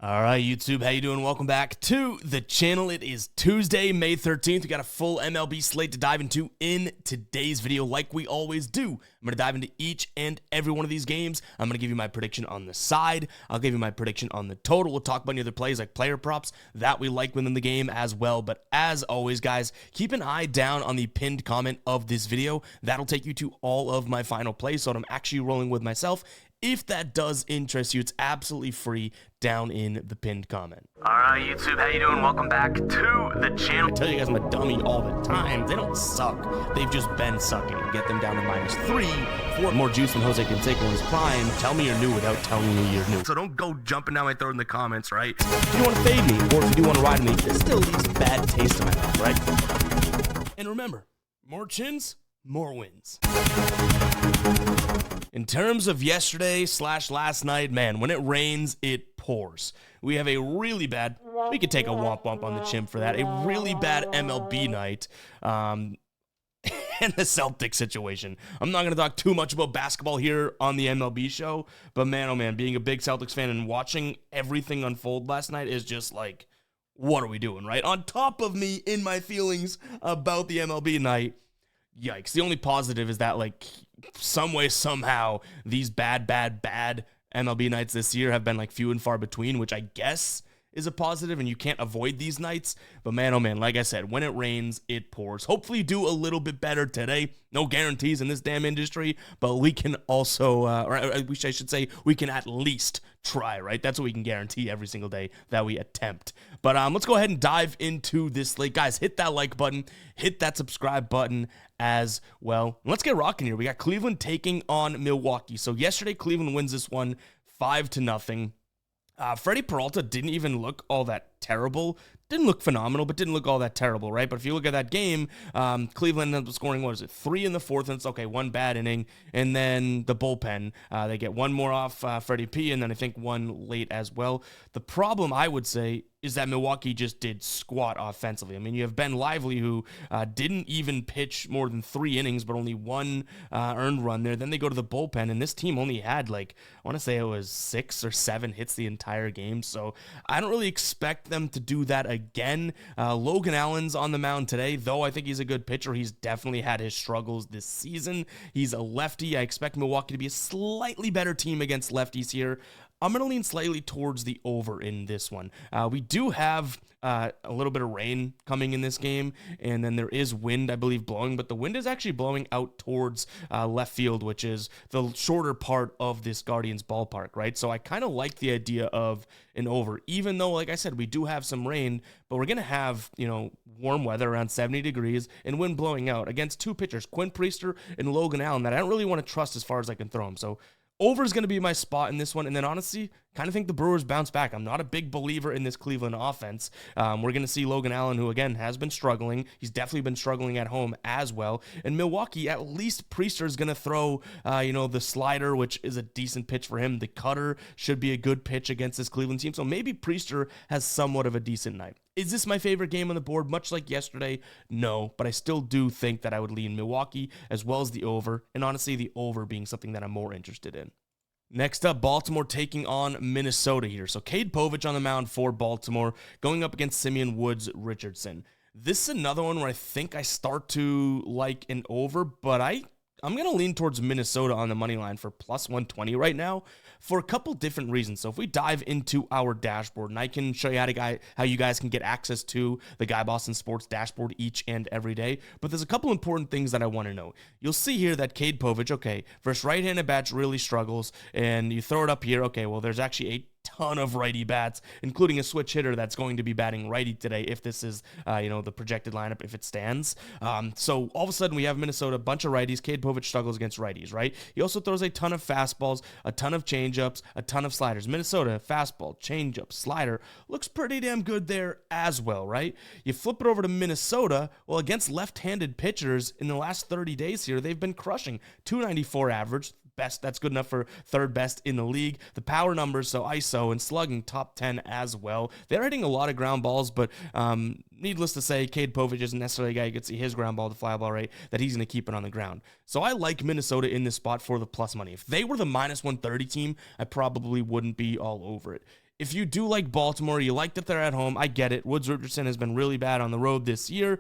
All right, YouTube, how you doing? Welcome back to the channel. It is Tuesday, May 13th. We got a full MLB slate to dive into in today's video, like we always do. I'm going to dive into each and every one of these games. I'm going to give you my prediction on the side. I'll give you my prediction on the total. We'll talk about any other plays like player props that we like within the game as well. But as always, guys, keep an eye down on the pinned comment of this video. That'll take you to all of my final plays, so I'm actually rolling with myself. If that does interest you, it's absolutely free down in the pinned comment. All right, YouTube, how you doing? Welcome back to the channel. I tell you guys I'm a dummy all the time. They don't suck. They've just been sucking. Get them down to -3, 4 more juice than Jose Canseco in his prime. Tell me you're new without telling me you're new. So don't go jumping down my throat in the comments, right? If you want to fade me, or if you do want to ride me, this still leaves a bad taste in my mouth, right? And remember, more chins, more wins. In terms of yesterday / last night, man, when it rains, it pours. We have a really bad, we could take a womp womp on the chin for that, a really bad MLB night, and the Celtics situation. I'm not going to talk too much about basketball here on the MLB show, but man, oh man, being a big Celtics fan and watching everything unfold last night is just like, what are we doing, right? On top of me in my feelings about the MLB night, yikes. The only positive is that, like, some way, somehow, these bad MLB nights this year have been, like, few and far between, which I guess is a positive, and you can't avoid these nights. But man, oh man, like I said, when it rains, it pours. Hopefully do a little bit better today. No guarantees in this damn industry, but we can also, I should say, we can at least try, right? That's what we can guarantee every single day that we attempt. But let's go ahead and dive into this slate. Guys, hit that like button, hit that subscribe button as well. Let's get rocking here. We got Cleveland taking on Milwaukee. So yesterday, Cleveland wins this one 5-0. Freddie Peralta didn't even look all that terrible. Didn't look phenomenal, but didn't look all that terrible, right? But if you look at that game, Cleveland ended up scoring, what is it, 3 in the fourth, and it's okay, 1 bad inning, and then the bullpen, they get 1 more off Freddie P, and then I think 1 late as well. The problem, I would say, is that Milwaukee just did squat offensively. I mean, you have Ben Lively, who didn't even pitch more than 3 innings, but only 1 earned run there. Then they go to the bullpen, and this team only had, like, I want to say it was 6 or 7 hits the entire game, so I don't really expect them to do that again. Logan Allen's on the mound today, though I think he's a good pitcher. He's definitely had his struggles this season. He's a lefty. I expect Milwaukee to be a slightly better team against lefties here. I'm going to lean slightly towards the over in this one. We do have a little bit of rain coming in this game, and then there is wind, I believe, blowing, but the wind is actually blowing out towards left field, which is the shorter part of this Guardians ballpark, right? So I kind of like the idea of an over, even though, like I said, we do have some rain, but we're going to have, warm weather around 70 degrees and wind blowing out against 2 pitchers, Quinn Priester and Logan Allen, that I don't really want to trust as far as I can throw them. So over is going to be my spot in this one, and then honestly, kind of think the Brewers bounce back. I'm not a big believer in this Cleveland offense. We're going to see Logan Allen, who, again, has been struggling. He's definitely been struggling at home as well. And Milwaukee, at least Priester is going to throw, the slider, which is a decent pitch for him. The cutter should be a good pitch against this Cleveland team. So maybe Priester has somewhat of a decent night. Is this my favorite game on the board? Much like yesterday, no, but I still do think that I would lean Milwaukee as well as the over, and honestly, the over being something that I'm more interested in. Next up, Baltimore taking on Minnesota here. So Cade Povich on the mound for Baltimore, going up against Simeon Woods Richardson. This is another one where I think I start to like an over, but I'm going to lean towards Minnesota on the money line for +120 right now for a couple different reasons. So if we dive into our dashboard, and I can show you how you guys can get access to the Guy Boston Sports dashboard each and every day, but there's a couple important things that I want to know. You'll see here that Cade Povich, okay, versus right-handed bats really struggles, and you throw it up here, okay, well, there's actually a ton of righty bats, including a switch hitter that's going to be batting righty today if this is, the projected lineup, if it stands. So all of a sudden we have Minnesota, a bunch of righties. Cade Povich struggles against righties, right? He also throws a ton of fastballs, a ton of changeups, a ton of sliders. Minnesota, fastball, changeup, slider, looks pretty damn good there as well, right? You flip it over to Minnesota, well, against left-handed pitchers in the last 30 days here, they've been crushing. 294 average, best. That's good enough for third best in the league. The power numbers, so ISO and slugging, top 10 as well. They're hitting a lot of ground balls, but needless to say, Cade Povich isn't necessarily a guy who could see his ground ball to fly ball rate that he's going to keep it on the ground. So I like Minnesota in this spot for the plus money. If they were the -130 team, I probably wouldn't be all over it. If you do like Baltimore, you like that they're at home, I get it. Woods Richardson has been really bad on the road this year.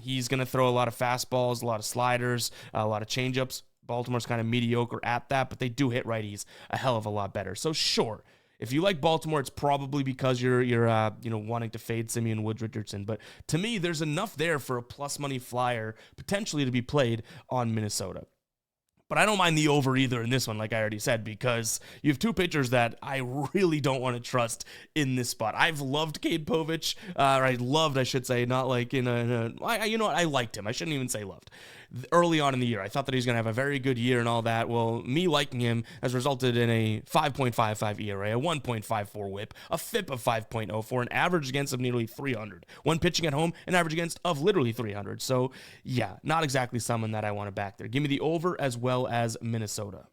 He's going to throw a lot of fastballs, a lot of sliders, a lot of changeups. Baltimore's kind of mediocre at that, but they do hit righties a hell of a lot better. So sure, if you like Baltimore, it's probably because you're wanting to fade Simeon Woods Richardson. But to me, there's enough there for a plus money flyer potentially to be played on Minnesota. But I don't mind the over either in this one, like I already said, because you have two pitchers that I really don't want to trust in this spot. I've loved Cade Povich, I should say, not like you know what, I liked him. I shouldn't even say loved. Early on in the year, I thought that he was going to have a very good year and all that. Well, me liking him has resulted in a 5.55 ERA, a 1.54 whip, a FIP of 5.04, an average against of nearly 300. When pitching at home, an average against of literally 300. So, yeah, not exactly someone that I want to back there. Give me the over as well as Minnesota.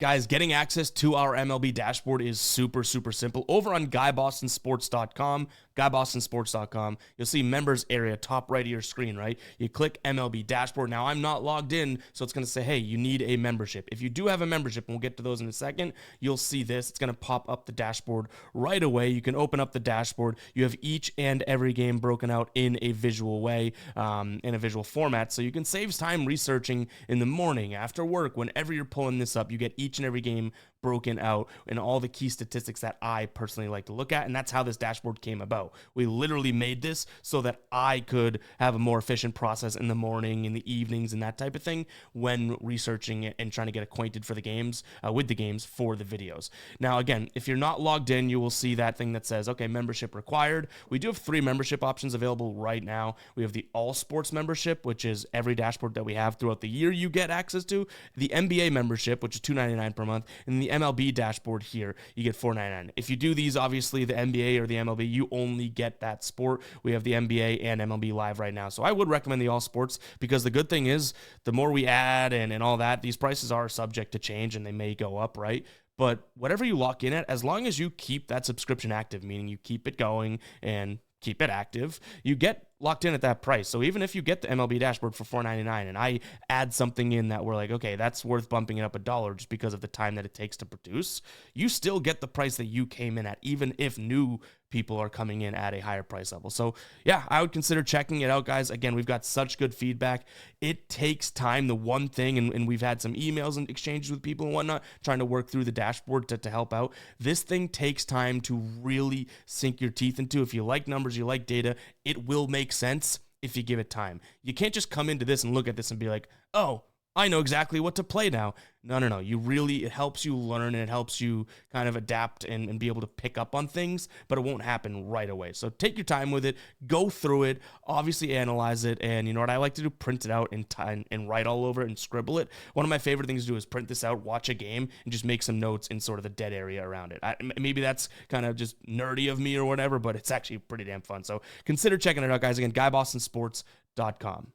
Guys, getting access to our MLB dashboard is super, super simple. Over on GuyBostonSports.com, GuyBostonSports.com, you'll see members area, top right of your screen, right? You click MLB dashboard. Now, I'm not logged in, so it's going to say, hey, you need a membership. If you do have a membership, and we'll get to those in a second, you'll see this. It's going to pop up the dashboard right away. You can open up the dashboard. You have each and every game broken out in a visual way, in a visual format, so you can save time researching in the morning, after work, whenever you're pulling this up. You get each and every game broken out and all the key statistics that I personally like to look at, and that's how this dashboard came about. We literally made this so that I could have a more efficient process in the morning, in the evenings, and that type of thing when researching it and trying to get acquainted for the games, with the games for the videos. Now, again, if you're not logged in, you will see that thing that says, okay, membership required. We do have 3 membership options available right now. We have the All Sports membership, which is every dashboard that we have throughout the year you get access to, the NBA membership, which is $2.99 per month, and the MLB dashboard here, you get $4.99. If you do these, obviously the NBA or the MLB, you only get that sport. We have the NBA and MLB live right now. So I would recommend the All Sports, because the good thing is the more we add and all that, these prices are subject to change and they may go up, right? But whatever you lock in at, as long as you keep that subscription active, meaning you keep it going and keep it active, you get locked in at that price. So even if you get the MLB dashboard for $4.99 and I add something in that we're like, okay, that's worth bumping it up $1 just because of the time that it takes to produce, you still get the price that you came in at, even if new people are coming in at a higher price level. So yeah, I would consider checking it out, guys. Again, we've got such good feedback. It takes time. The one thing, and we've had some emails and exchanges with people and whatnot, trying to work through the dashboard to help out. This thing takes time to really sink your teeth into. If you like numbers, you like data, it will make sense if you give it time. You can't just come into this and look at this and be like, oh, I know exactly what to play now. No. It helps you learn and it helps you kind of adapt and be able to pick up on things, but it won't happen right away. So take your time with it, go through it, obviously analyze it. And you know what I like to do? Print it out and write all over it and scribble it. One of my favorite things to do is print this out, watch a game, and just make some notes in sort of the dead area around it. Maybe that's kind of just nerdy of me or whatever, but it's actually pretty damn fun. So consider checking it out, guys. Again, GuyBostonSports.com.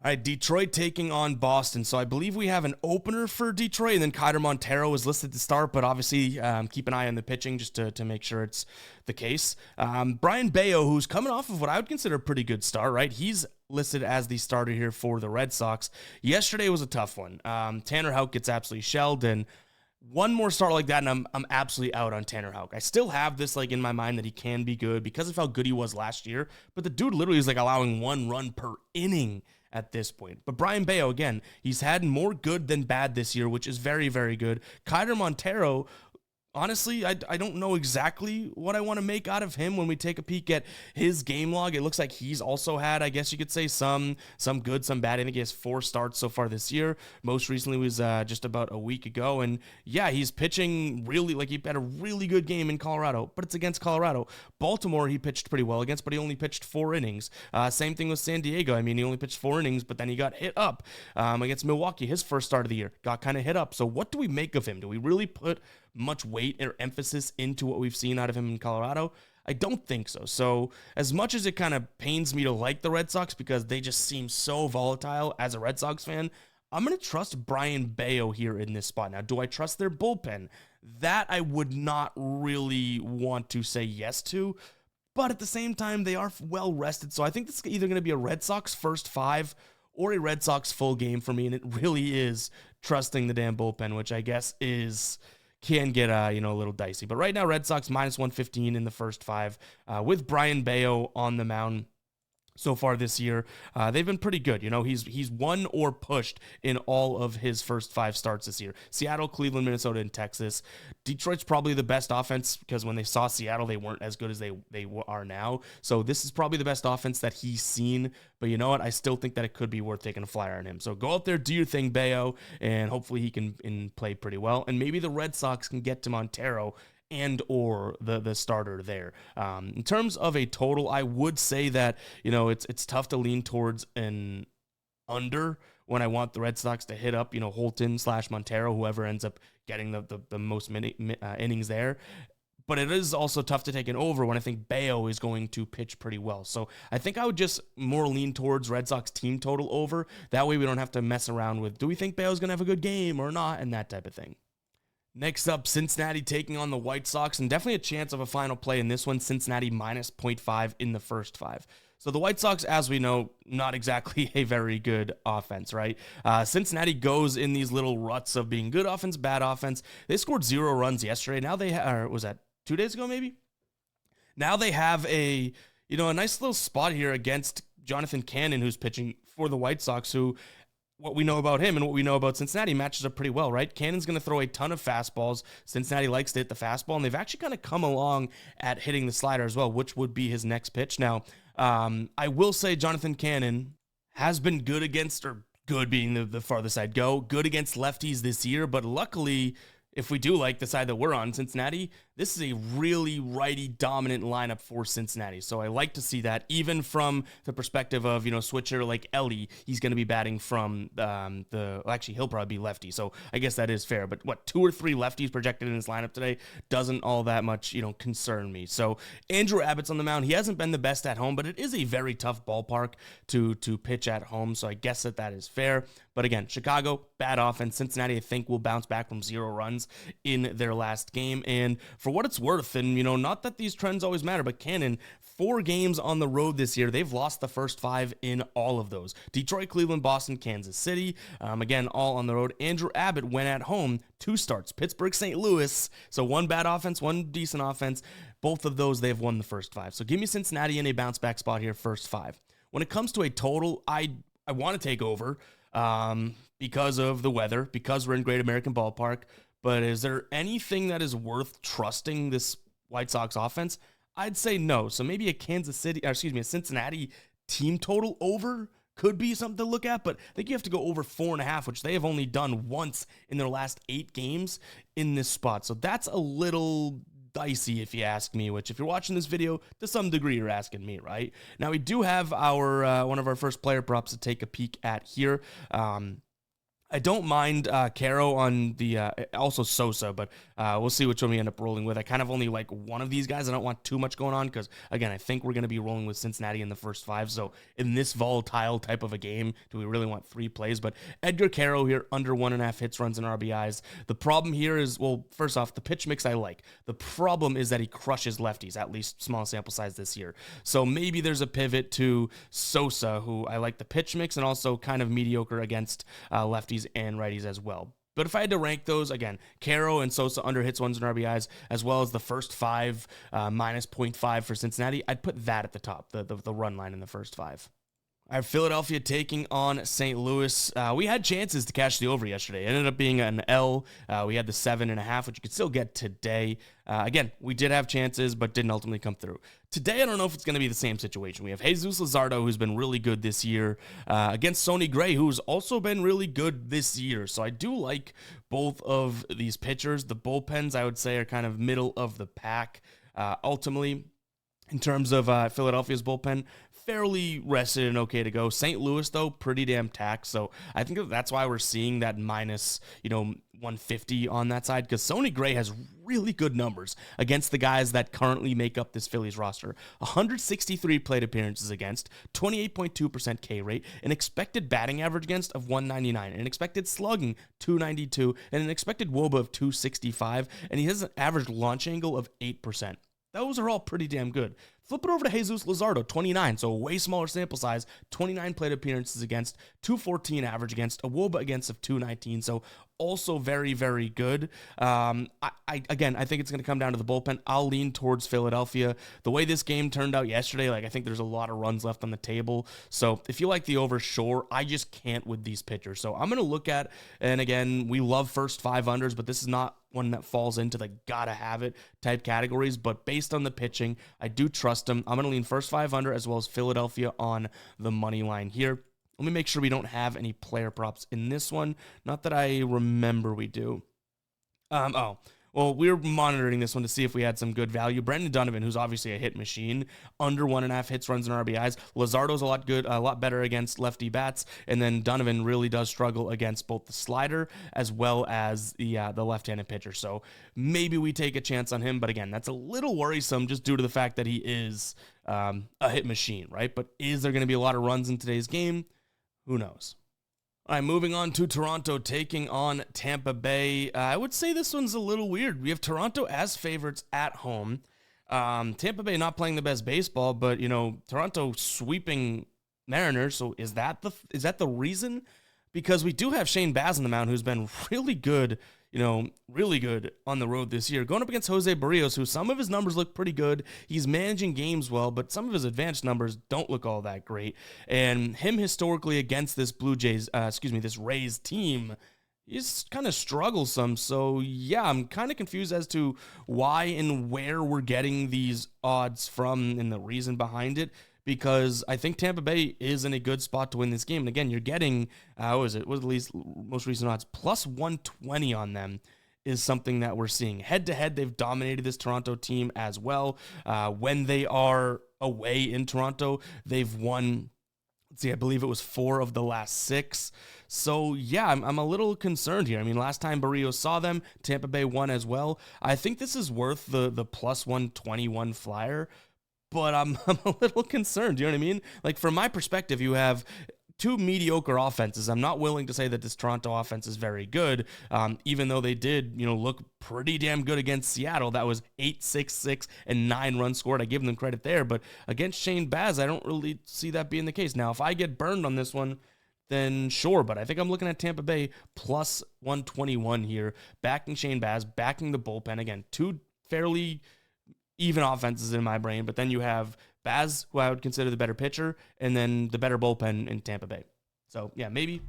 All right, Detroit taking on Boston. So I believe we have an opener for Detroit, and then Kyler Montero is listed to start, but obviously keep an eye on the pitching just to make sure it's the case. Brian Bayo, who's coming off of what I would consider a pretty good start, right? He's listed as the starter here for the Red Sox. Yesterday was a tough one. Tanner Houck gets absolutely shelled, and one more start like that, and I'm absolutely out on Tanner Houck. I still have this like in my mind that he can be good because of how good he was last year, but the dude literally is like allowing 1 run per inning at this point. But Brian Bayo, again, he's had more good than bad this year, which is very, very good. Kyler Montero, honestly, I don't know exactly what I want to make out of him when we take a peek at his game log. It looks like he's also had, I guess you could say, some good, some bad. I think he has 4 starts so far this year. Most recently was just about a week ago. And yeah, he's pitching really, like he had a really good game in Colorado, but it's against Colorado. Baltimore, he pitched pretty well against, but he only pitched 4 innings. Same thing with San Diego. I mean, he only pitched 4 innings, but then he got hit up against Milwaukee, his first start of the year. Got kind of hit up. So what do we make of him? Do we really put much weight or emphasis into what we've seen out of him in Colorado? I don't think so. So as much as it kind of pains me to like the Red Sox because they just seem so volatile as a Red Sox fan, I'm going to trust Brian Bayo here in this spot. Now, do I trust their bullpen? That I would not really want to say yes to, but at the same time, they are well rested. So I think this is either going to be a Red Sox first 5 or a Red Sox full game for me, and it really is trusting the damn bullpen, which I guess is can get a little dicey. But right now, Red Sox minus 115 in the first 5 with Brian Bayo on the mound. So far this year, they've been pretty good. He's won or pushed in all of his first 5 starts this year. Seattle, Cleveland, Minnesota, and Texas. Detroit's probably the best offense because when they saw Seattle, they weren't as good as they are now. So this is probably the best offense that he's seen. But you know what? I still think that it could be worth taking a flyer on him. So go out there, do your thing, Bayo, and hopefully he can play pretty well. And maybe the Red Sox can get to Montero and or the starter there. In terms of a total, I would say that, it's tough to lean towards an under when I want the Red Sox to hit up, Holton / Montero, whoever ends up getting the most innings there. But it is also tough to take an over when I think Bayo is going to pitch pretty well. So I think I would just more lean towards Red Sox team total over. That way we don't have to mess around with, do we think Bayo's going to have a good game or not, and that type of thing. Next up, Cincinnati taking on the White Sox, and definitely a chance of a final play in this one. Cincinnati minus 0.5 in the first 5. So the White Sox, as we know, not exactly a very good offense, right? Cincinnati goes in these little ruts of being good offense, bad offense. They scored 0 runs yesterday. Now they was that 2 days ago maybe? Now they have a nice little spot here against Jonathan Cannon, who's pitching for the White Sox, who what we know about him and what we know about Cincinnati matches up pretty well, right? Cannon's going to throw a ton of fastballs. Cincinnati likes to hit the fastball, and they've actually kind of come along at hitting the slider as well, which would be his next pitch. Now, I will say Jonathan Cannon has been good against, or good being the farthest I'd go, good against lefties this year, but luckily, if we do like the side that we're on, Cincinnati, this is a really righty-dominant lineup for Cincinnati. So I like to see that, even from the perspective of, switcher like Ellie, he's going to be batting from actually, he'll probably be lefty. So I guess that is fair. But 2 or 3 lefties projected in his lineup today doesn't all that much, concern me. So Andrew Abbott's on the mound. He hasn't been the best at home, but it is a very tough ballpark to pitch at home. So I guess that is fair. But again, Chicago, bad offense. Cincinnati, I think, will bounce back from 0 runs in their last game. And for what it's worth, and, not that these trends always matter, but Cannon, 4 games on the road this year, they've lost the first 5 in all of those. Detroit, Cleveland, Boston, Kansas City, again, all on the road. Andrew Abbott went at home, 2 starts. Pittsburgh, St. Louis, so 1 bad offense, 1 decent offense. Both of those, they've won the first 5. So give me Cincinnati in a bounce back spot here, first 5. When it comes to a total, I want to take over. Because of the weather, because we're in Great American Ballpark. But is there anything that is worth trusting this White Sox offense? I'd say no. So maybe a Cincinnati team total over could be something to look at, but I think you have to go over 4.5, which they have only done once in their last 8 games in this spot. So that's a little dicey if you ask me, which if you're watching this video, to some degree you're asking me, right? Now we do have our one of our first player props to take a peek at here. I don't mind Caro on the, also Sosa, but we'll see which one we end up rolling with. I kind of only like one of these guys. I don't want too much going on because, again, I think we're going to be rolling with Cincinnati in the first 5. So in this volatile type of a game, do we really want 3 plays? But Edgar Caro here, under 1.5 hits, runs, and RBIs. The problem here is, well, first off, the pitch mix I like. The problem is that he crushes lefties, at least small sample size this year. So maybe there's a pivot to Sosa, who I like the pitch mix and also kind of mediocre against lefties and righties as well. But if I had to rank those, again, Caro and Sosa under hits, runs, and RBIs, as well as the first 5 minus 0.5 for Cincinnati, I'd put that at the top, the run line in the first 5. I have Philadelphia taking on St. Louis. We had chances to cash the over yesterday. It ended up being an L. We had the 7.5, which you could still get today. Again, we did have chances, but didn't ultimately come through. Today, I don't know if it's going to be the same situation. We have Jesus Luzardo, who's been really good this year, against Sonny Gray, who's also been really good this year. So I do like both of these pitchers. The bullpens, I would say, are kind of middle of the pack. Ultimately, in terms of Philadelphia's bullpen, fairly rested and okay to go. St. Louis, though, pretty damn taxed. So I think that's why we're seeing that minus, 150 on that side, because Sonny Gray has really good numbers against the guys that currently make up this Phillies roster. 163 plate appearances against, 28.2% K rate, an expected batting average against of 199, an expected slugging 292, and an expected WOBA of 265, and he has an average launch angle of 8%. Those are all pretty damn good. Flip it over to Jesus Luzardo, 29. So a way smaller sample size, 29 plate appearances against, 214 average against, a WOBA against of 219. So also very, very good. Again, I think it's going to come down to the bullpen. I'll lean towards Philadelphia. The way this game turned out yesterday, I think there's a lot of runs left on the table. So if you like the over, sure. I just can't with these pitchers. So I'm going to look at, and again, we love first 5 unders, but this is not one that falls into the gotta have it type categories. But based on the pitching, I do trust them. I'm going to lean first 5 under as well as Philadelphia on the money line here. Let me make sure we don't have any player props in this one. Not that I remember we do. Well, we're monitoring this one to see if we had some good value. Brendan Donovan, who's obviously a hit machine, under 1.5 hits, runs, and RBIs. Luzardo's a lot better against lefty bats, and then Donovan really does struggle against both the slider as well as the left-handed pitcher. So maybe we take a chance on him, but again, that's a little worrisome just due to the fact that he is a hit machine, right? But is there going to be a lot of runs in today's game? Who knows? All right, moving on to Toronto taking on Tampa Bay. I would say this one's a little weird. We have Toronto as favorites at home. Tampa Bay not playing the best baseball, but Toronto sweeping Mariners. So is that the reason? Because we do have Shane Baz on the mound, who's been really good, really good on the road this year. Going up against Jose Barrios, who some of his numbers look pretty good. He's managing games well, but some of his advanced numbers don't look all that great. And him historically against this this Rays team, he's kind of struggles some. So yeah, I'm kind of confused as to why and where we're getting these odds from and the reason behind it. Because I think Tampa Bay is in a good spot to win this game. And again, you're getting, what at least most recent odds, plus 120 on them is something that we're seeing. Head-to-head, they've dominated this Toronto team as well. When they are away in Toronto, they've won, I believe it was 4 of the last 6. So yeah, I'm a little concerned here. I mean, last time Barrios saw them, Tampa Bay won as well. I think this is worth the plus 121 flyer. But I'm a little concerned, you know what I mean? From my perspective, you have 2 mediocre offenses. I'm not willing to say that this Toronto offense is very good, even though they did, look pretty damn good against Seattle. That was 8-6-6 and 9 runs scored. I give them credit there. But against Shane Baz, I don't really see that being the case. Now, if I get burned on this one, then sure. But I think I'm looking at Tampa Bay plus 121 here, backing Shane Baz, backing the bullpen. Again, 2 fairly even offenses in my brain, but then you have Baz, who I would consider the better pitcher, and then the better bullpen in Tampa Bay. So yeah, maybe.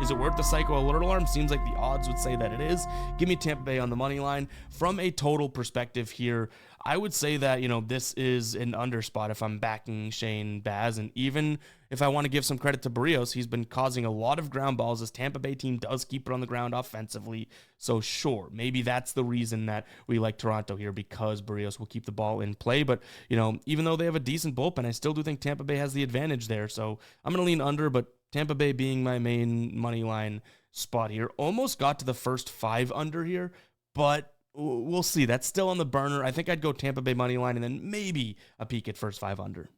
Is it worth the psycho alert alarm? Seems like the odds would say that it is. Give me Tampa Bay on the money line. From a total perspective here, I would say that, this is an under spot if I'm backing Shane Baz. And even if I want to give some credit to Barrios, he's been causing a lot of ground balls. This Tampa Bay team does keep it on the ground offensively. So sure, maybe that's the reason that we like Toronto here, because Barrios will keep the ball in play. But, even though they have a decent bullpen, I still do think Tampa Bay has the advantage there. So I'm going to lean under, but Tampa Bay being my main money line spot here. Almost got to the first 5 under here, but we'll see. That's still on the burner. I think I'd go Tampa Bay money line and then maybe a peek at first 5 under.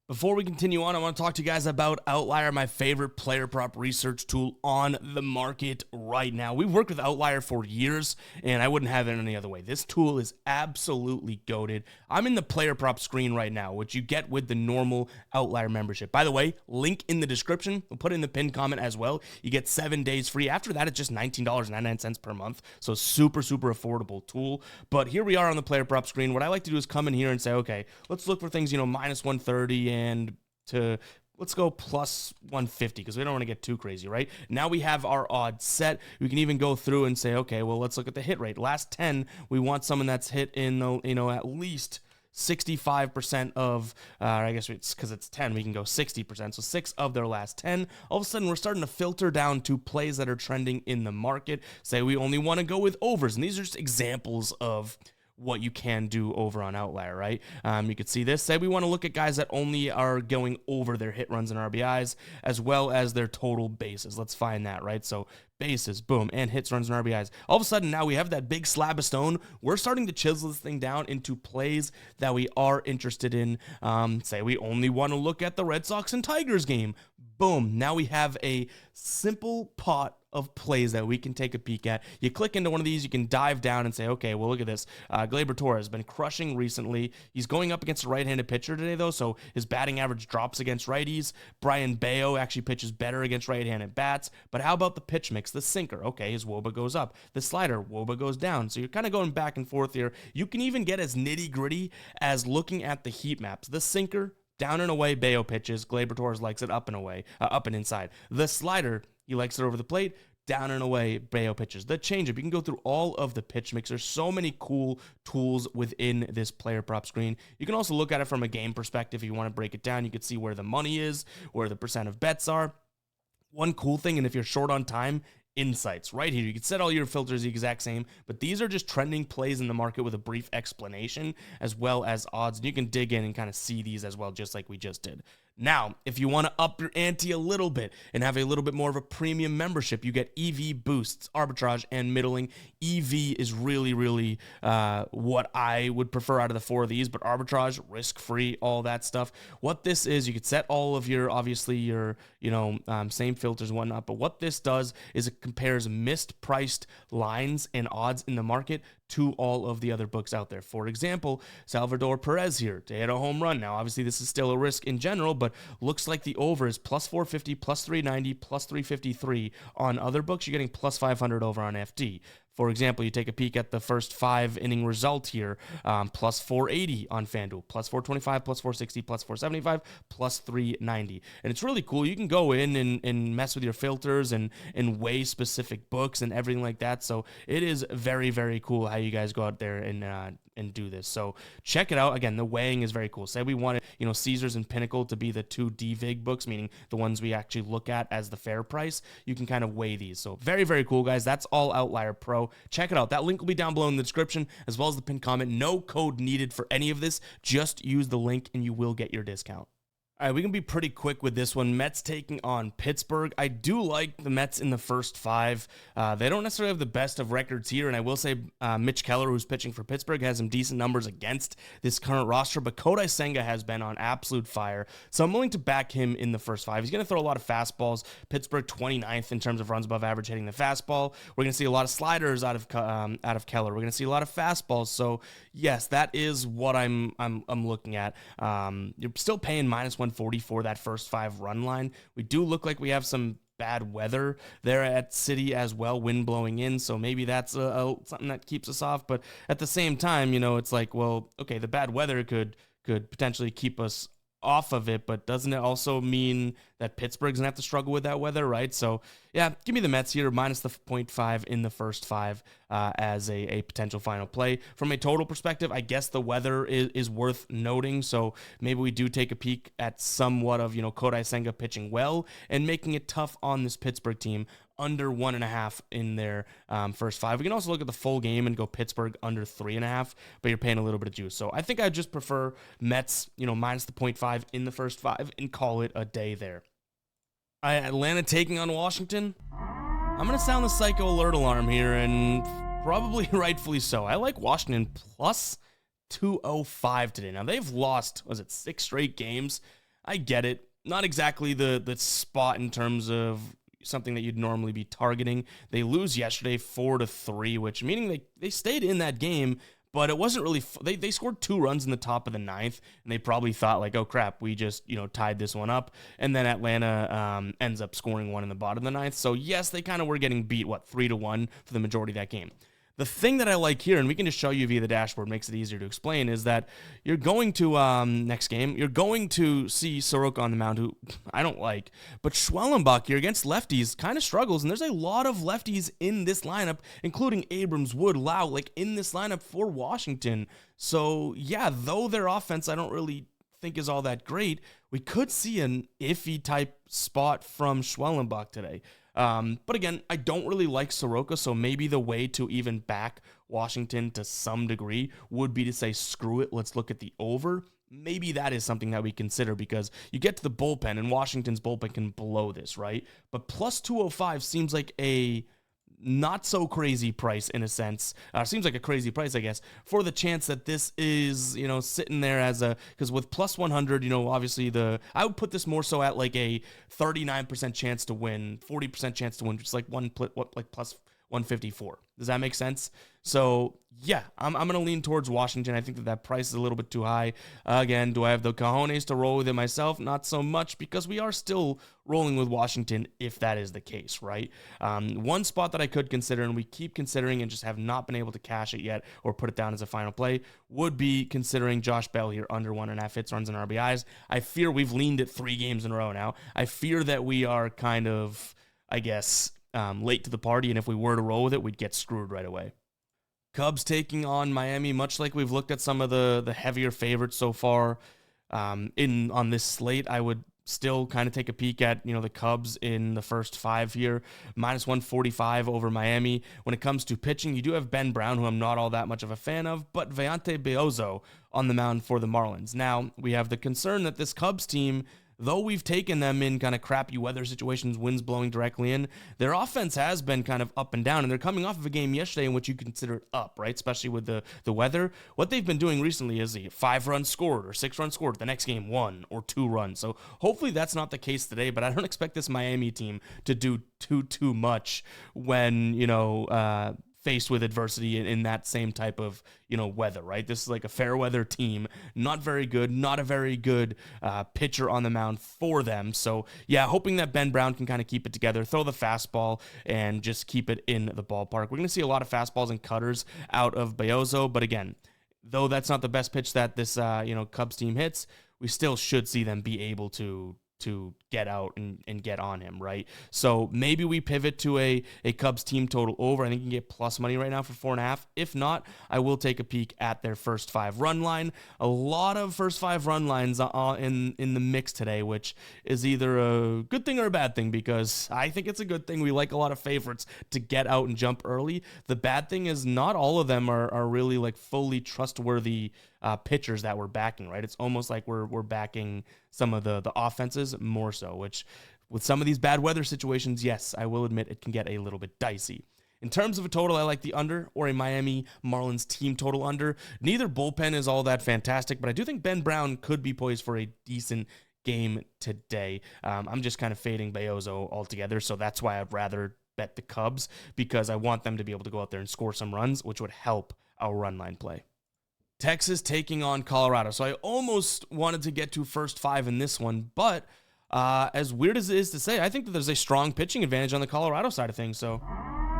Before we continue on, I want to talk to you guys about Outlier, my favorite player prop research tool on the market right now. We've worked with Outlier for years, and I wouldn't have it any other way. This tool is absolutely goated. I'm in the player prop screen right now, which you get with the normal Outlier membership. By the way, link in the description. We'll put it in the pinned comment as well. You get 7 days free. After that, it's just $19.99 per month, so super, super affordable tool. But here we are on the player prop screen. What I like to do is come in here and say, okay, let's look for things, minus 130 and let's go plus 150 because we don't want to get too crazy, right? Now we have our odds set. We can even go through and say, okay, well, let's look at the hit rate. Last 10, we want someone that's hit in the, at least 65% of, I guess it's because it's 10, we can go 60%. So 6 of their last 10. All of a sudden, we're starting to filter down to plays that are trending in the market. Say we only want to go with overs. And these are just examples of what you can do over on Outlier, right? You could see this. Say we want to look at guys that only are going over their hit runs and RBIs as well as their total bases. Let's find that, right? So bases, boom, and hits, runs, and RBIs. All of a sudden, now we have that big slab of stone. We're starting to chisel this thing down into plays that we are interested in. Say we only want to look at the Red Sox and Tigers game. Boom. Now we have a simple pot of plays that we can take a peek at. You click into one of these, you can dive down and say, okay, well, look at this. Gleyber Torres has been crushing recently. He's going up against a right-handed pitcher today, though, so his batting average drops against righties. Brian Bayo actually pitches better against right-handed bats. But how about the pitch mix, the sinker? Okay, his WOBA goes up. The slider, WOBA goes down. So you're kind of going back and forth here. You can even get as nitty-gritty as looking at the heat maps. The sinker, down and away, Bayo pitches. Gleyber Torres likes it up and away, up and inside. The slider, he likes it over the plate. Down and away, Bayo pitches. The changeup, you can go through all of the pitch mix. There's so many cool tools within this player prop screen. You can also look at it from a game perspective. If you want to break it down, you can see where the money is, where the percent of bets are. One cool thing, and if you're short on time, insights right here. You can set all your filters the exact same, but these are just trending plays in the market with a brief explanation as well as odds. And you can dig in and kind of see these as well, just like we just did. Now, if you want to up your ante a little bit and have a little bit more of a premium membership, you get EV boosts, arbitrage, and middling. EV is really what I would prefer out of the four of these, but arbitrage, risk-free, all that stuff. What this is, you could set all of your, obviously, your, same filters and whatnot, but what this does is it compares mispriced lines and odds in the market to all of the other books out there. For example, Salvador Perez here to hit a home run. Now, obviously, this is still a risk in general, but looks like the over is plus 450, plus 390, plus 353. On other books, you're getting plus 500 over on FD. For example, you take a peek at the first 5-inning result here, plus 480 on FanDuel, plus 425, plus 460, plus 475, plus 390. And it's really cool. You can go in and mess with your filters and weigh specific books and everything like that. So it is very cool how you guys go out there and do this. So check it out. Again, the weighing is very cool. Say we wanted, Caesars and Pinnacle to be the two DVIG books, meaning the ones we actually look at as the fair price. You can kind of weigh these. So very cool, guys. That's all Outlier Pro. Check it out. That link will be down below in the description, as well as the pinned comment. No code needed for any of this. Just use the link and you will get your discount. All right, we can be pretty quick with this one. Mets taking on Pittsburgh. I do like the Mets in the first 5. They don't necessarily have the best of records here, and I will say Mitch Keller, who's pitching for Pittsburgh, has some decent numbers against this current roster, but Kodai Senga has been on absolute fire, so I'm willing to back him in the first 5. He's going to throw a lot of fastballs. Pittsburgh 29th in terms of runs above average hitting the fastball. We're going to see a lot of sliders out of Keller. We're going to see a lot of fastballs, so yes, that is what I'm looking at. You're still paying minus 140 for that first 5 run line. We do look like we have some bad weather there at City as well, wind blowing in, so maybe that's something that keeps us off. But at the same time, it's like, well, okay, the bad weather could potentially keep us off of it, but doesn't it also mean that Pittsburgh's gonna have to struggle with that weather, right? So yeah, give me the Mets here, minus the 0.5 in the first 5 as a potential final play. From a total perspective, I guess the weather is worth noting, so maybe we do take a peek at somewhat of, Kodai Senga pitching well and making it tough on this Pittsburgh team, under 1.5 in their first 5. We can also look at the full game and go Pittsburgh under 3.5, but you're paying a little bit of juice. So I think I just prefer Mets, minus the 0.5 in the first 5 and call it a day there. Atlanta taking on Washington. I'm going to sound the psycho alert alarm here, and probably rightfully so. I like Washington plus 205 today. Now, they've lost, 6 straight games? I get it. Not exactly the spot in terms of something that you'd normally be targeting. They lose yesterday 4-3, which meaning they stayed in that game, but it wasn't really they scored 2 runs in the top of the 9th, and they probably thought like, oh crap, we just tied this one up, and then Atlanta ends up scoring 1 in the bottom of the 9th. So yes, they kind of were getting beat 3-1 for the majority of that game. The thing that I like here, and we can just show you via the dashboard, makes it easier to explain, is that you're going to, next game, you're going to see Soroka on the mound, who I don't like, but Schwellenbach here against lefties kind of struggles, and there's a lot of lefties in this lineup, including Abrams, Wood, Lau, like in this lineup for Washington. So yeah, though their offense I don't really think is all that great, we could see an iffy type spot from Schwellenbach today. But again, I don't really like Soroka, so maybe the way to even back Washington to some degree would be to say, screw it, let's look at the over. Maybe that is something that we consider, because you get to the bullpen, and Washington's bullpen can blow this, right? But plus 205 seems like a not so crazy price in a sense. Seems like a crazy price, I guess, for the chance that this is, sitting there as because with plus 100, obviously I would put this more so at like a 39% chance to win, 40% chance to win, just like plus 154. Does that make sense? So yeah, I'm going to lean towards Washington. I think that price is a little bit too high. Again, do I have the cojones to roll with it myself? Not so much, because we are still rolling with Washington if that is the case, right? One spot that I could consider, and we keep considering and just have not been able to cash it yet or put it down as a final play, would be considering Josh Bell here under 1.5 hits, runs, and RBIs. I fear we've leaned it 3 games in a row now. I fear that we are kind of, I guess, late to the party, and if we were to roll with it, we'd get screwed right away. Cubs taking on Miami, much like we've looked at some of the heavier favorites so far on this slate. I would still kind of take a peek at the Cubs in the first 5 here, minus 145 over Miami. When it comes to pitching, you do have Ben Brown, who I'm not all that much of a fan of, but Vayante Beozo on the mound for the Marlins. Now, we have the concern that this Cubs team, though we've taken them in kind of crappy weather situations, winds blowing directly in, their offense has been kind of up and down, and they're coming off of a game yesterday in which you consider it up, right? Especially with the weather. What they've been doing recently is 5 runs scored or 6 runs scored. The next game, 1 or 2 runs. So hopefully that's not the case today, but I don't expect this Miami team to do too much when, faced with adversity in that same type of, weather, right? This is like a fair weather team, not very good, not a very good pitcher on the mound for them. So yeah, hoping that Ben Brown can kind of keep it together, throw the fastball, and just keep it in the ballpark. We're going to see a lot of fastballs and cutters out of Beozo, but again, though that's not the best pitch that this, Cubs team hits, we still should see them be able to get out and get on him, right? So maybe we pivot to a Cubs team total over. I think you can get plus money right now for 4.5. If not, I will take a peek at their first 5 run line. A lot of first 5 run lines in the mix today, which is either a good thing or a bad thing, because I think it's a good thing. We like a lot of favorites to get out and jump early. The bad thing is not all of them are really like fully trustworthy pitchers that we're backing, right? It's almost like we're backing some of the offenses more so, which with some of these bad weather situations, yes, I will admit it can get a little bit dicey. In terms of a total, I like the under or a Miami Marlins team total under. Neither bullpen is all that fantastic, but I do think Ben Brown could be poised for a decent game today. I'm just kind of fading Beozo altogether, so that's why I'd rather bet the Cubs, because I want them to be able to go out there and score some runs, which would help our run line play. Texas taking on Colorado. So I almost wanted to get to first 5 in this one, but as weird as it is to say, I think that there's a strong pitching advantage on the Colorado side of things. So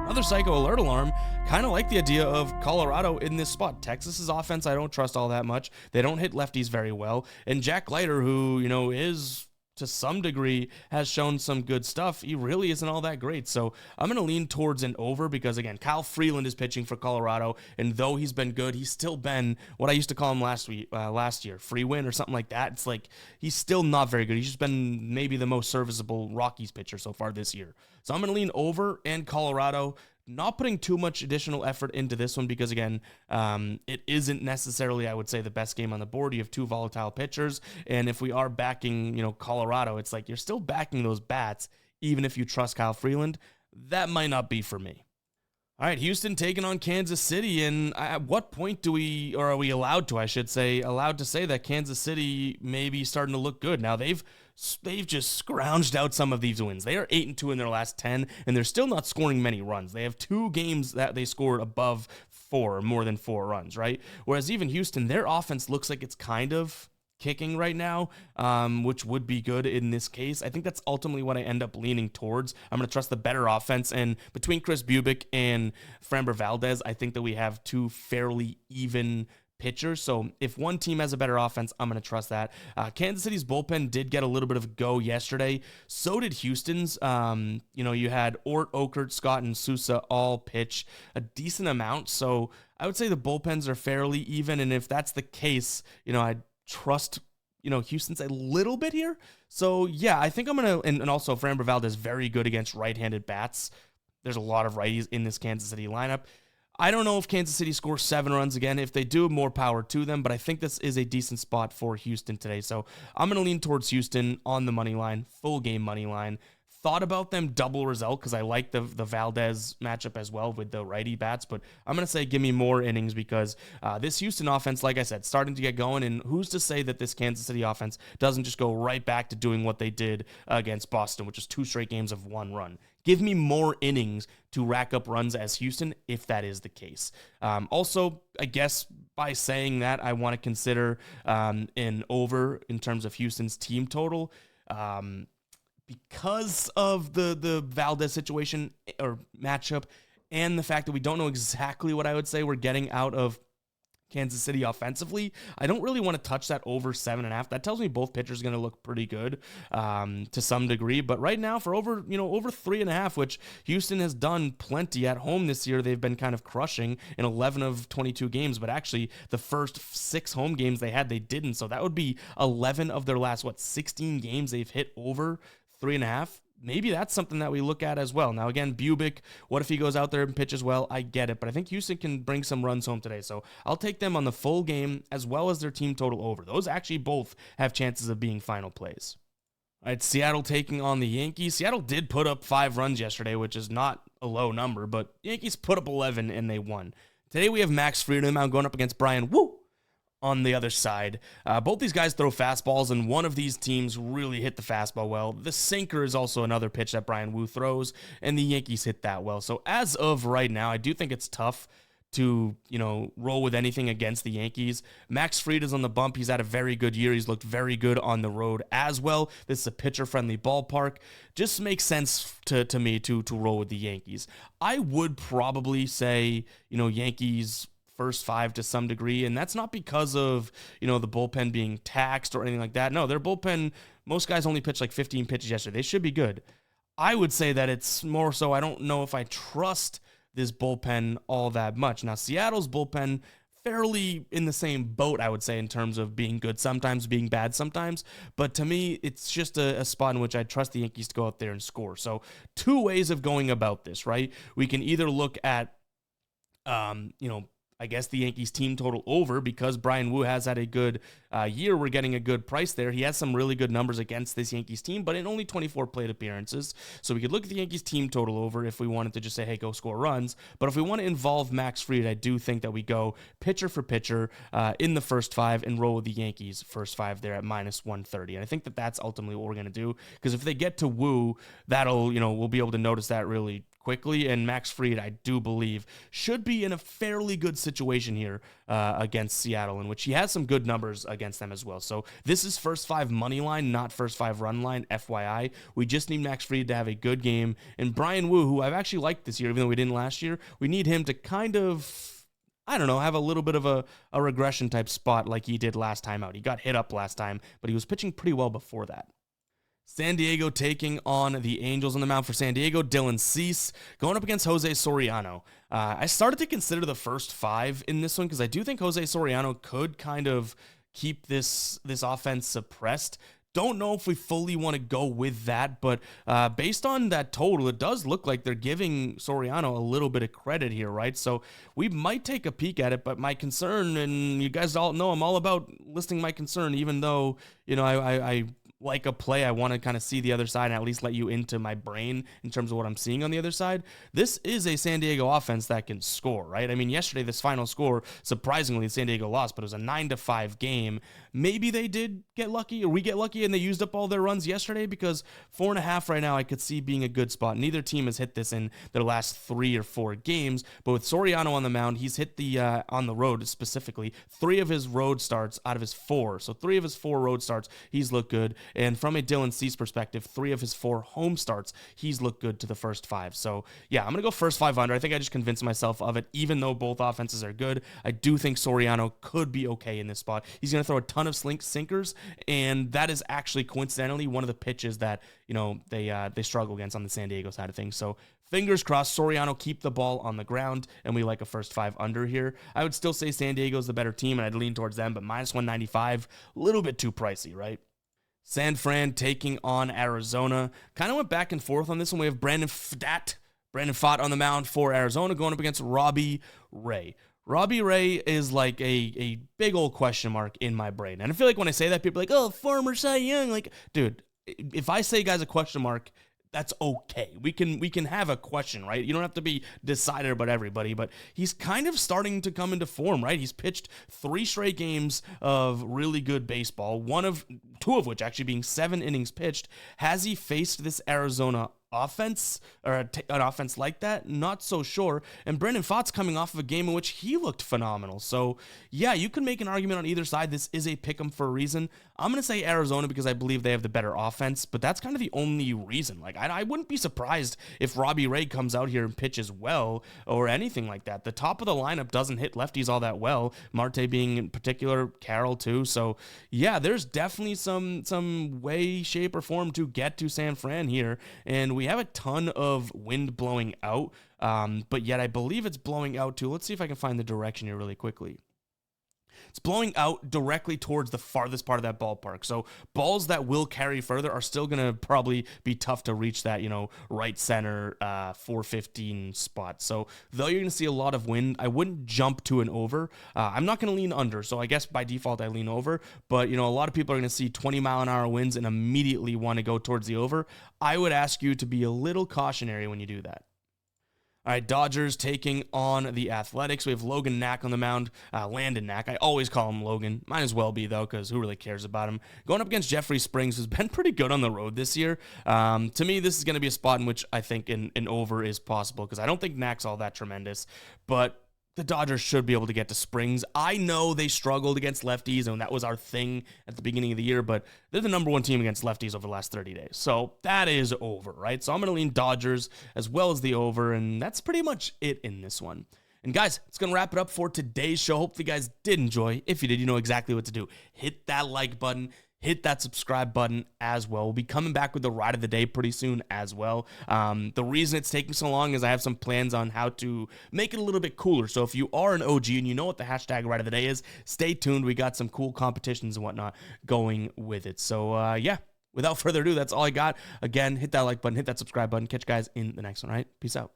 another psycho alert alarm. Kind of like the idea of Colorado in this spot. Texas's offense, I don't trust all that much. They don't hit lefties very well. And Jack Leiter, who, is to some degree has shown some good stuff, he really isn't all that great. So I'm going to lean towards an over, because again, Kyle Freeland is pitching for Colorado, and though he's been good, he's still been what I used to call him last year, free win or something like that. It's like he's still not very good. He's just been maybe the most serviceable Rockies pitcher so far this year. So I'm going to lean over and Colorado. Not putting too much additional effort into this one, because again, it isn't necessarily, I would say, the best game on the board. You have 2 volatile pitchers, and if we are backing, Colorado, it's like you're still backing those bats, even if you trust Kyle Freeland. That might not be for me. All right, Houston taking on Kansas City, and at what point are we allowed to say that Kansas City may be starting to look good? Now, they've just scrounged out some of these wins. They are 8-2 in their last 10, and they're still not scoring many runs. They have 2 games that they scored above 4, more than 4 runs, right? Whereas even Houston, their offense looks like it's kind of kicking right now, which would be good in this case. I think that's ultimately what I end up leaning towards. I'm going to trust the better offense, and between Chris Bubic and Framber Valdez, I think that we have 2 fairly even pitchers. So if one team has a better offense, I'm going to trust that. Kansas City's bullpen did get a little bit of a go yesterday. So did Houston's. You had Ort, Okert, Scott, and Sousa all pitch a decent amount. So I would say the bullpens are fairly even. And if that's the case, I trust, Houston's a little bit here. So yeah, I think I'm going to, and also Framber Valdez very good against right-handed bats. There's a lot of righties in this Kansas City lineup. I don't know if Kansas City scores 7 runs again. If they do, more power to them, but I think this is a decent spot for Houston today. So I'm going to lean towards Houston on the money line, full game money line, thought about them double result because I like the Valdez matchup as well with the righty bats, but I'm going to say give me more innings because this Houston offense, like I said, starting to get going, and who's to say that this Kansas City offense doesn't just go right back to doing what they did against Boston, which is 2 straight games of 1 run. Give me more innings to rack up runs as Houston, if that is the case. Also, I guess by saying that, I want to consider an over in terms of Houston's team total. Because of the Valdez situation or matchup and the fact that we don't know exactly what I would say we're getting out of Kansas City offensively, I don't really want to touch that over 7.5. That tells me both pitchers are going to look pretty good to some degree. But right now, for over 3.5, which Houston has done plenty at home this year, they've been kind of crushing in 11 of 22 games. But actually, the first 6 home games they had, they didn't. So that would be 11 of their last 16 games they've hit over 3.5. Maybe that's something that we look at as well. Now, again, Bubic, what if he goes out there and pitches well? I get it, but I think Houston can bring some runs home today. So I'll take them on the full game as well as their team total over. Those actually both have chances of being final plays. All right, Seattle taking on the Yankees. Seattle did put up 5 runs yesterday, which is not a low number, but Yankees put up 11 and they won. Today we have Max Fried going up against Brian Wu on the other side. Both these guys throw fastballs, and one of these teams really hit the fastball well. The sinker is also another pitch that Brian Wu throws, and the Yankees hit that well. So as of right now, I do think it's tough to, roll with anything against the Yankees. Max Fried is on the bump. He's had a very good year. He's looked very good on the road as well. This is a pitcher-friendly ballpark. Just makes sense to me to roll with the Yankees. I would probably say, Yankees first 5 to some degree, and that's not because of, the bullpen being taxed or anything like that. No, their bullpen, most guys only pitched like 15 pitches yesterday. They should be good. I would say that it's more so I don't know if I trust this bullpen all that much. Now, Seattle's bullpen, fairly in the same boat, I would say, in terms of being good sometimes, being bad sometimes. But to me, it's just a spot in which I trust the Yankees to go out there and score. So 2 ways of going about this, right? We can either look at, I guess the Yankees team total over because Brian Wu has had a good year. We're getting a good price there. He has some really good numbers against this Yankees team, but in only 24 plate appearances. So we could look at the Yankees team total over if we wanted to just say, hey, go score runs. But if we want to involve Max Fried, I do think that we go pitcher for pitcher in the first 5 and roll with the Yankees first 5 there at -130. And I think that that's ultimately what we're going to do because if they get to Wu, that'll, we'll be able to notice that really quickly, and Max Fried, I do believe, should be in a fairly good situation here against Seattle, in which he has some good numbers against them as well. So this is first 5 money line, not first 5 run line, FYI. We just need Max Fried to have a good game, and Brian Wu, who I've actually liked this year, even though we didn't last year, we need him to kind of, I don't know, have a little bit of a regression type spot like he did last time out. He got hit up last time, but he was pitching pretty well before that. San Diego taking on the Angels. On the mound for San Diego, Dylan Cease going up against Jose Soriano. I started to consider the first 5 in this one because I do think Jose Soriano could kind of keep this offense suppressed. Don't know if we fully want to go with that, but based on that total, it does look like they're giving Soriano a little bit of credit here, right? So we might take a peek at it, but my concern, and you guys all know I'm all about listing my concern, even though, I like a play, I want to kind of see the other side and at least let you into my brain in terms of what I'm seeing on the other side. This is a San Diego offense that can score, right? I mean, yesterday, this final score, surprisingly, San Diego lost, but it was a 9-5 game. Maybe they did get lucky, or we get lucky, and they used up all their runs yesterday because 4.5 right now I could see being a good spot. Neither team has hit this in their last 3 or 4 games, but with Soriano on the mound, he's hit the on the road specifically 3 of his road starts out of his 4. So 3 of his 4 road starts, he's looked good. And from a Dylan Cease perspective, 3 of his 4 home starts, he's looked good to the first 5. So yeah, I'm going to go first 5 under. I think I just convinced myself of it. Even though both offenses are good, I do think Soriano could be okay in this spot. He's going to throw a ton of sinkers, and that is actually coincidentally one of the pitches that, they struggle against on the San Diego side of things. So fingers crossed, Soriano keep the ball on the ground, and we like a first 5 under here. I would still say San Diego's the better team, and I'd lean towards them, but -195, a little bit too pricey, right? San Fran taking on Arizona. Kind of went back and forth on this one. We have Brandon Pfaadt on the mound for Arizona going up against Robbie Ray. Robbie Ray is like a big old question mark in my brain. And I feel like when I say that, people are like, oh, former Cy Young. Like, dude, if I say guy's a question mark, that's okay. We can have a question, right? You don't have to be decided about everybody, but he's kind of starting to come into form, right? He's pitched 3 straight games of really good baseball, 2 of which actually being 7 innings pitched. Has he faced this Arizona offense or an offense like that? Not so sure. And Brandon Pfaadt's coming off of a game in which he looked phenomenal. So yeah, you can make an argument on either side. This is a pick 'em for a reason. I'm going to say Arizona because I believe they have the better offense, but that's kind of the only reason. Like, I wouldn't be surprised if Robbie Ray comes out here and pitches well or anything like that. The top of the lineup doesn't hit lefties all that well, Marte being in particular, Carroll too. So yeah, there's definitely some way, shape, or form to get to San Fran here, and we have a ton of wind blowing out, but yet I believe it's blowing out too. Let's see if I can find the direction here really quickly. It's blowing out directly towards the farthest part of that ballpark. So balls that will carry further are still going to probably be tough to reach that, right center 415 spot. So though you're going to see a lot of wind, I wouldn't jump to an over. I'm not going to lean under. So I guess by default I lean over, but a lot of people are going to see 20-mile-an-hour winds and immediately want to go towards the over. I would ask you to be a little cautionary when you do that. All right, Dodgers taking on the Athletics. We have Logan Knack on the mound. Landon Knack. I always call him Logan. Might as well be, though, because who really cares about him? Going up against Jeffrey Springs, who's been pretty good on the road this year. To me, this is going to be a spot in which I think an over is possible, because I don't think Knack's all that tremendous. But the Dodgers should be able to get to Springs. I know they struggled against lefties, and that was our thing at the beginning of the year, but they're the number 1 team against lefties over the last 30 days. So that is over, right? So I'm going to lean Dodgers as well as the over, and that's pretty much it in this one. And guys, it's going to wrap it up for today's show. Hopefully you guys did enjoy. If you did, you know exactly what to do. Hit that like button. Hit that subscribe button as well. We'll be coming back with the ride of the day pretty soon as well. The reason it's taking so long is I have some plans on how to make it a little bit cooler. So if you are an OG and you know what the hashtag ride of the day is, stay tuned. We got some cool competitions and whatnot going with it. So yeah, without further ado, that's all I got. Again, hit that like button, hit that subscribe button. Catch you guys in the next one, all right? Peace out.